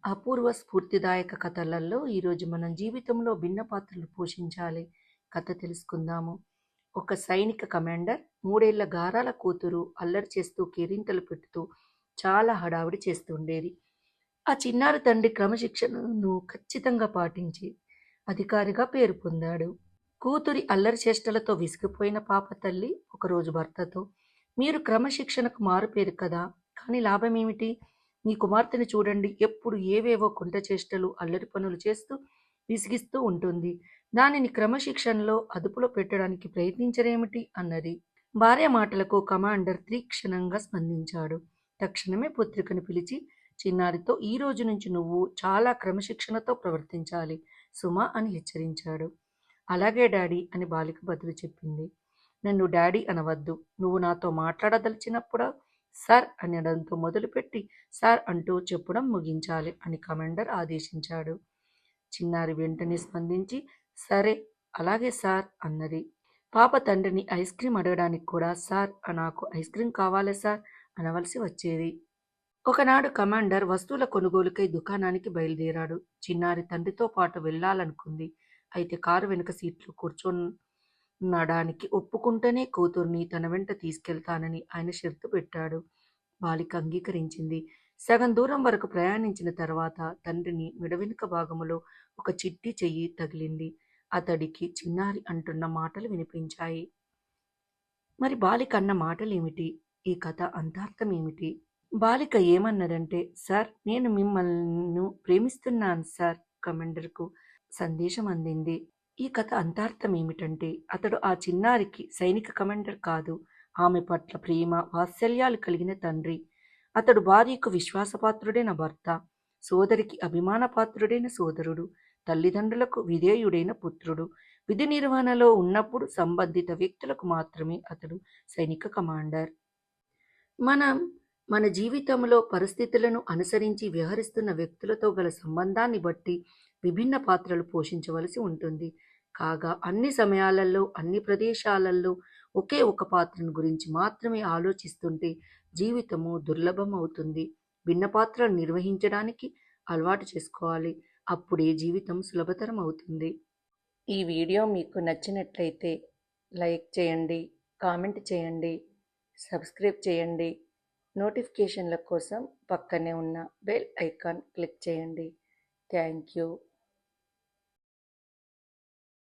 అపూర్వ స్ఫూర్తిదాయక కథలలో ఈరోజు మనం జీవితంలో భిన్న పాత్రలు పోషించాలి కథ తెలుసుకుందాము. ఒక సైనిక కమాండర్ 3 ఏళ్ల గారాల కూతురు అల్లరి చేస్తూ కేరింతలు పెడుతూ చాలా హడావిడి చేస్తుండేది. ఆ చిన్నారి తండ్రి క్రమశిక్షణను ఖచ్చితంగా పాటించి అధికారిగా పేరు పొందాడు. కూతురి అల్లరి చేష్టలతో విసిగిపోయిన పాప తల్లి ఒకరోజు భర్తతో, మీరు క్రమశిక్షణకు మారుపేరు కదా, కానీ లాభమేమిటి? మీ కుమార్తెను చూడండి, ఎప్పుడు ఏవేవో కుంట చేష్టలు, అల్లరి పనులు చేస్తూ విసిగిస్తూ ఉంటుంది. దానిని క్రమశిక్షణలో అదుపులో పెట్టడానికి ప్రయత్నించరేమిటి అన్నది. భార్య మాటలకు కమాండర్ తీక్షణంగా స్పందించాడు. తక్షణమే పుత్రికను పిలిచి, చిన్నారితో ఈ రోజు నుంచి నువ్వు చాలా క్రమశిక్షణతో ప్రవర్తించాలి సుమా అని హెచ్చరించాడు. అలాగే డాడీ అని బాలిక బదులు చెప్పింది. నన్ను డాడీ అనవద్దు, నువ్వు నాతో మాట్లాడదలిచినప్పుడు సార్ అనడంతో మొదలుపెట్టి సార్ అంటూ చెప్పడం ముగించాలి అని కమాండర్ ఆదేశించాడు. చిన్నారి వెంటనే స్పందించి సరే అలాగే సార్ అన్నది. పాప తండ్రిని ఐస్ క్రీం అడగడానికి కూడా సార్ నాకు ఐస్ క్రీం కావాలా సార్ అనవలసి వచ్చేది. ఒకనాడు కమాండర్ వస్తువుల కొనుగోలుకై దుకాణానికి బయలుదేరాడు. చిన్నారి తండ్రితో పాటు వెళ్ళాలనుకుంది. అయితే కారు వెనుక సీట్లో కూర్చోనడానికి ఒప్పుకుంటేనే కూతుర్ని తన వెంట తీసుకెళ్తానని ఆయన షరతు పెట్టాడు. బాలిక అంగీకరించింది. సగం దూరం వరకు ప్రయాణించిన తర్వాత తండ్రిని మెడ వెనుక భాగములో ఒక చిట్టి చెయ్యి తగిలింది. అతడికి చిన్నారి అంటున్న మాటలు వినిపించాయి. మరి బాలిక అన్న మాటలేమిటి? ఈ కథ అంతార్థం ఏమిటి? బాలిక ఏమన్నదంటే, సార్ నేను మిమ్మల్ని ప్రేమిస్తున్నాను సార్ కమాండర్కు సందేశం అందింది. ఈ కథ అంతార్థం ఏమిటంటే, అతడు ఆ చిన్నారికి సైనిక కమాండర్ కాదు, ఆమె పట్ల ప్రేమ వాత్సల్యాలు కలిగిన తండ్రి. అతడు భార్యకు విశ్వాసపాత్రుడైన భర్త, సోదరికి అభిమానపాత్రుడైన సోదరుడు, తల్లిదండ్రులకు విధేయుడైన పుత్రుడు. విధి నిర్వహణలో ఉన్నప్పుడు సంబంధిత వ్యక్తులకు మాత్రమే అతడు సైనిక కమాండర్. మనం మన జీవితంలో పరిస్థితులను అనుసరించి వ్యవహరిస్తున్న వ్యక్తులతో గల సంబంధాన్ని బట్టి విభిన్న పాత్రలు పోషించవలసి ఉంటుంది. కాగా అన్ని సమయాలలో అన్ని ప్రదేశాలలో ఒకే ఒక పాత్రను గురించి మాత్రమే ఆలోచిస్తుంటే జీవితము దుర్లభం అవుతుంది. భిన్న పాత్రలు నిర్వహించడానికి అలవాటు చేసుకోవాలి. అప్పుడే జీవితం సులభతరం అవుతుంది. ఈ వీడియో మీకు నచ్చినట్లయితే లైక్ చేయండి, కామెంట్ చేయండి, సబ్స్క్రైబ్ చేయండి. నోటిఫికేషన్ల కోసం పక్కనే ఉన్న బెల్ ఐకాన్ క్లిక్ చేయండి. Thank you.